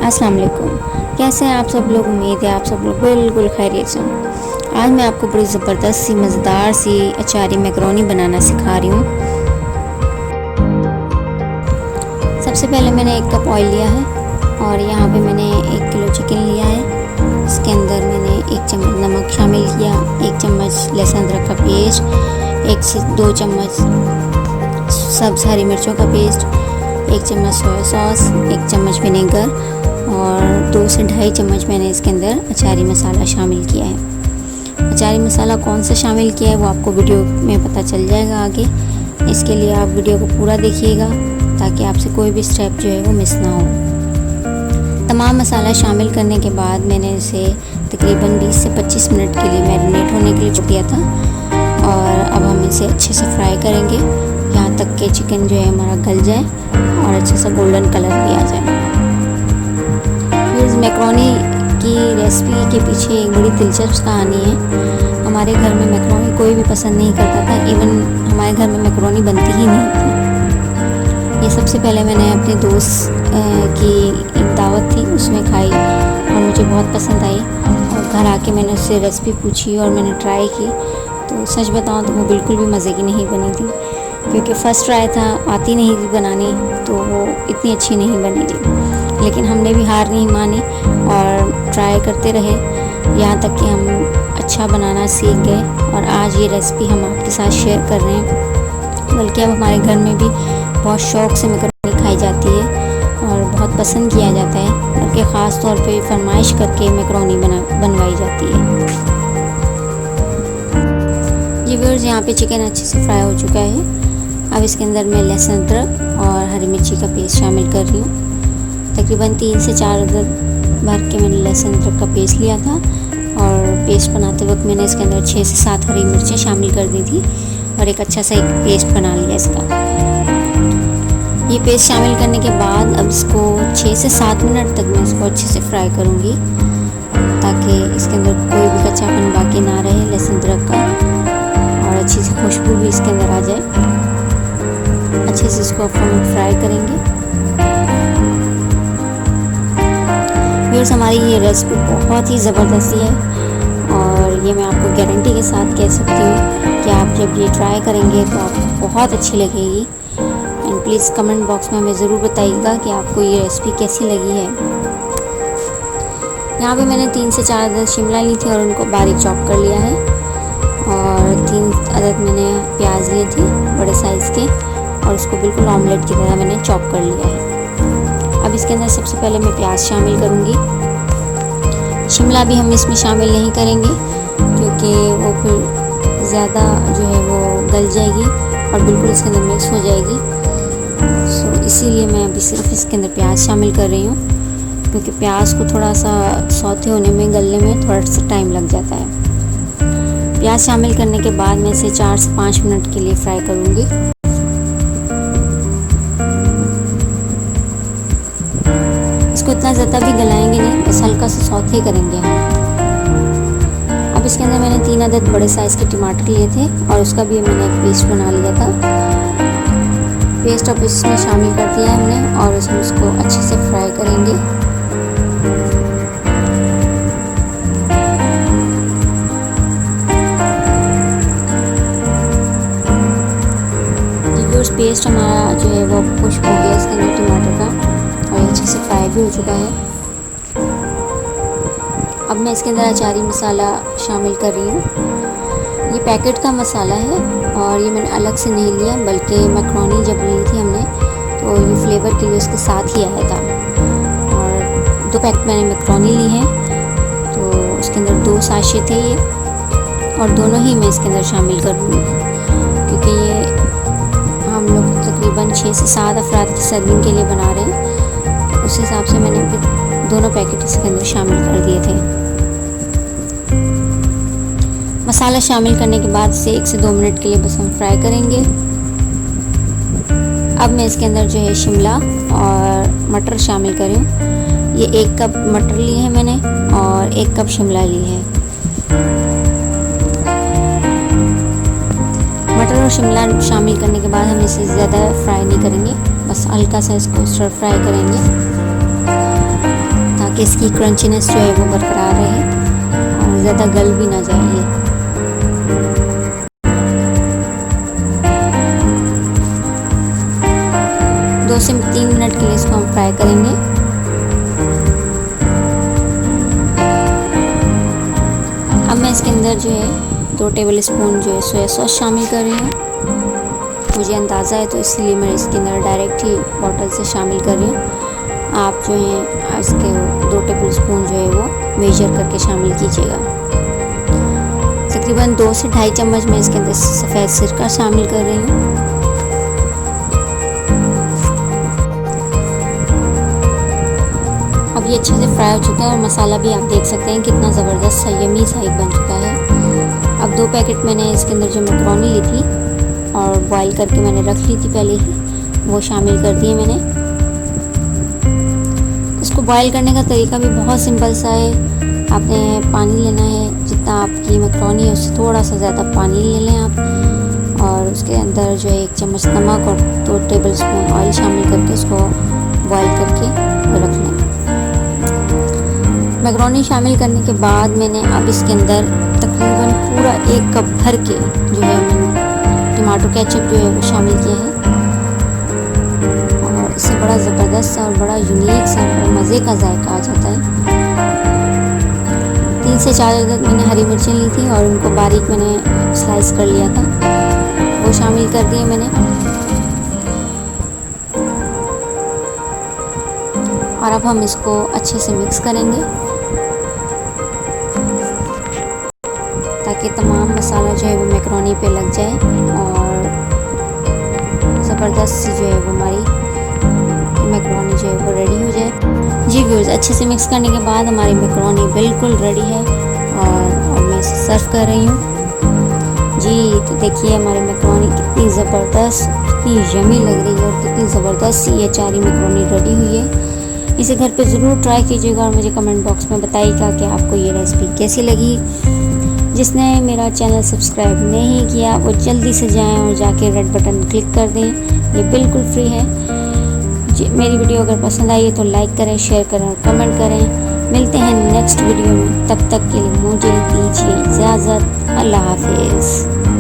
अस्सलाम वालेकुम। कैसे हैं आप सब लोग? उम्मीद है आप सब लोग बिल्कुल खैरियत से हों। आज मैं आपको बड़ी ज़बरदस्त सी मज़ेदार सी अचारी मैकरोनी बनाना सिखा रही हूँ। सबसे पहले मैंने 1 कप ऑयल लिया है और यहाँ पे मैंने 1 किलो चिकन लिया है। इसके अंदर मैंने 1 चम्मच नमक शामिल किया, 1 चम्मच लहसुन अदरक का पेस्ट, 1 से 2 चम्मच सब्ज़ हरी मिर्चों का पेस्ट, 1 चम्मच सोया सॉस, 1 चम्मच विनेगर और 2 से ढाई चम्मच मैंने इसके अंदर अचारी मसाला शामिल किया है। अचारी मसाला कौन सा शामिल किया है वो आपको वीडियो में पता चल जाएगा आगे। इसके लिए आप वीडियो को पूरा देखिएगा ताकि आपसे कोई भी स्टेप जो है वो मिस ना हो। तमाम मसाला शामिल करने के बाद मैंने इसे तकरीबन 20 से 25 मिनट के लिए मैरिनेट होने के लिए छोड़ दिया था और अब हम इसे अच्छे से फ्राई करेंगे यहाँ तक कि चिकन जो है हमारा गल जाए और अच्छे से गोल्डन कलर भी आ जाए। इस मैकरोनी की रेसिपी के पीछे एक बड़ी दिलचस्प कहानी है। हमारे घर में मैकरोनी कोई भी पसंद नहीं करता था, इवन हमारे घर में मैकरोनी बनती ही नहीं थी। ये सबसे पहले मैंने अपने दोस्त की एक दावत थी उसमें खाई और मुझे बहुत पसंद आई और घर आके मैंने उससे रेसिपी पूछी और मैंने ट्राई की। तो सच बताऊँ तो वो बिल्कुल भी मज़े की नहीं बनी थी क्योंकि फ़र्स्ट ट्राई था, आती नहीं थी बनानी, तो वो इतनी अच्छी नहीं बनी थी। लेकिन हमने भी हार नहीं मानी और ट्राई करते रहे यहाँ तक कि हम अच्छा बनाना सीख गए और आज ये रेसिपी हम आपके साथ शेयर कर रहे हैं। बल्कि अब हमारे घर में भी बहुत शौक़ से मैकरोनी खाई जाती है और बहुत पसंद किया जाता है, बल्कि ख़ास तौर पे फरमाइश करके मैकरोनी बनवाई जाती है। ये व्यूअर्स, यहाँ पे चिकन अच्छे से फ्राई हो चुका है। अब इसके अंदर मैं लहसुन अदरक और हरी मिर्ची का पेस्ट शामिल कर रही हूँ। तकरीबन 3 से 4 अदद भर के मैंने लहसुन अदरक का पेस्ट लिया था और पेस्ट बनाते वक्त मैंने इसके अंदर 6 से 7 हरी मिर्चें शामिल कर दी थी और एक अच्छा सा एक पेस्ट बना लिया इसका। ये पेस्ट शामिल करने के बाद अब इसको 6 से 7 मिनट तक मैं इसको अच्छे से फ्राई करूँगी ताकि इसके अंदर कोई भी कच्चापन बाकी ना रहे लहसुन अदरक का और अच्छी सी खुशबू भी इसके अंदर आ जाए। अच्छे से इसको अब हम फ्राई करेंगे। व्यूअर्स, हमारी ये रेसिपी बहुत ही ज़बरदस्ती है और ये मैं आपको गारंटी के साथ कह सकती हूँ कि आप जब ये ट्राई करेंगे तो आपको बहुत अच्छी लगेगी। एंड प्लीज़ कमेंट बॉक्स में हमें ज़रूर बताइएगा कि आपको ये रेसिपी कैसी लगी है। यहाँ पे मैंने 3 से 4 अदद शिमला ली थी और उनको बारीक चॉप कर लिया है और 3 अदद मैंने प्याज लिए थे बड़े साइज़ के और उसको बिल्कुल ऑमलेट की तरह मैंने चॉप कर लिया है। अब इसके अंदर सबसे पहले मैं प्याज शामिल करूँगी। शिमला भी हम इसमें शामिल नहीं करेंगे क्योंकि वो फिर ज़्यादा जो है वो गल जाएगी और बिल्कुल इसके अंदर मिक्स हो जाएगी। सो इसीलिए मैं अभी सिर्फ इसके अंदर प्याज शामिल कर रही हूँ क्योंकि प्याज को थोड़ा सा सौते होने में, गलने में थोड़ा सा टाइम लग जाता है। प्याज शामिल करने के बाद मैं इसे 4 से 5 मिनट के लिए फ्राई करूँगी। इसको इतना ज़्यादा भी गलाएंगे नहीं, बस हल्का सा सौते करेंगे हम। अब इसके अंदर मैंने 3 अदद बड़े साइज़ के टमाटर लिए थे और उसका भी मैंने एक पेस्ट बना लिया था। पेस्ट अब इसमें शामिल कर दिया हमने और उसमें उसको अच्छे से फ्राई करेंगे। पेस्ट हमारा जो है वो खुश्क हो गया इसके अंदर टमाटर का और अच्छे से फ्राई भी हो चुका है। अब मैं इसके अंदर अचारी मसाला शामिल कर रही हूँ। ये पैकेट का मसाला है और ये मैंने अलग से नहीं लिया, बल्कि मैकरोनी जब ली थी हमने तो ये फ्लेवर के लिए उसके साथ ही आया था। और 2 पैकेट मैंने मैकरोनी ली है तो उसके अंदर 2 साशे थे ये और दोनों ही मैं इसके अंदर शामिल कर दूँगी क्योंकि ये हम लोग तकरीबन 6 से 7 अफराद की सर्विंग के लिए बना रहे हैं। उस हिसाब से मैंने फिर दोनों पैकेट इसके अंदर शामिल कर दिए थे। मसाला शामिल करने के बाद इसे 1 से 2 मिनट के लिए बस हम फ्राई करेंगे। अब मैं इसके अंदर जो है शिमला और मटर शामिल कर रही हूँ। ये 1 कप मटर ली है मैंने और 1 कप शिमला ली है। मटर और शिमला शामिल करने के बाद हम इसे ज़्यादा फ्राई नहीं करेंगे, बस हल्का सा इसको स्टर फ्राई करेंगे। ताकि इसकी क्रंचीनेस जो है वो बरकरार रहे और ज़्यादा गल भी ना जाए ये। दो से 3 मिनट के लिए इसको हम फ्राई करेंगे। अब मैं इसके अंदर जो है 2 टेबल स्पून जो है सोया सॉस शामिल कर रही हूँ। मुझे अंदाज़ा है तो इसलिए मैं इसके अंदर डायरेक्ट ही बॉटल से शामिल कर रही हूँ। आप जो है इसके 2 टेबल स्पून जो है वो मेजर करके शामिल कीजिएगा। तकरीबन 2 से 2.5 चम्मच मैं इसके अंदर सफ़ेद सिरका शामिल कर रही हूँ। अब ये अच्छे से फ्राई हो चुका है और मसाला भी आप देख सकते हैं कितना ज़बरदस्त सा यमी सा एक बन चुका है। अब 2 पैकेट मैंने इसके अंदर जो मैक्रोनी ली थी और बॉईल करके मैंने रख ली थी पहले ही, वो शामिल कर दिए मैंने। इसको बॉईल करने का तरीका भी बहुत सिंपल सा है। आपने पानी लेना है, जितना आपकी मैक्रोनी है उससे थोड़ा सा ज़्यादा पानी ले लें आप, और उसके अंदर जो है 1 चम्मच नमक और 2 टेबल स्पून ऑयल शामिल करके उसको बॉईल करके रख लें। मैक्रोनी शामिल करने के बाद मैंने अब इसके अंदर तकरीबन पूरा 1 कप भर के जो है मैंने टमाटो केचप जो है वो शामिल किया है और इससे बड़ा ज़बरदस्त सा और बड़ा यूनिक सा बड़ा मज़े का जायका आ जाता है। 3 से 4 अदद मैंने हरी मिर्चें ली थी और उनको बारीक मैंने स्लाइस कर लिया था, वो शामिल कर दिए मैंने। और अब हम इसको अच्छे से मिक्स करेंगे ताकि तमाम मसाला जो है वो मैक्रोनी पे लग जाए और ज़बरदस्त सी जो है वो हमारी मैक्रोनी जो है वो रेडी हो जाए। जी व्यूअर्स, अच्छे से मिक्स करने के बाद हमारी मैक्रोनी बिल्कुल रेडी है और मैं इसे सर्व कर रही हूँ। जी तो देखिए हमारी मैक्रोनी कितनी ज़बरदस्त, कितनी यमी लग रही है और कितनी ज़बरदस्त सी ये अचारी मैक्रोनी रेडी हुई है। इसे घर पे ज़रूर ट्राई कीजिएगा और मुझे कमेंट बॉक्स में बताइएगा कि आपको ये रेसिपी कैसी लगी। जिसने मेरा चैनल सब्सक्राइब नहीं किया वो जल्दी से जाएं और जाके रेड बटन क्लिक कर दें, ये बिल्कुल फ्री है। मेरी वीडियो अगर पसंद आई है तो लाइक करें, शेयर करें और कमेंट करें। मिलते हैं नेक्स्ट वीडियो में, तब तक के लिए मुझे दीजिए इजाज़त। अल्लाह हाफिज़।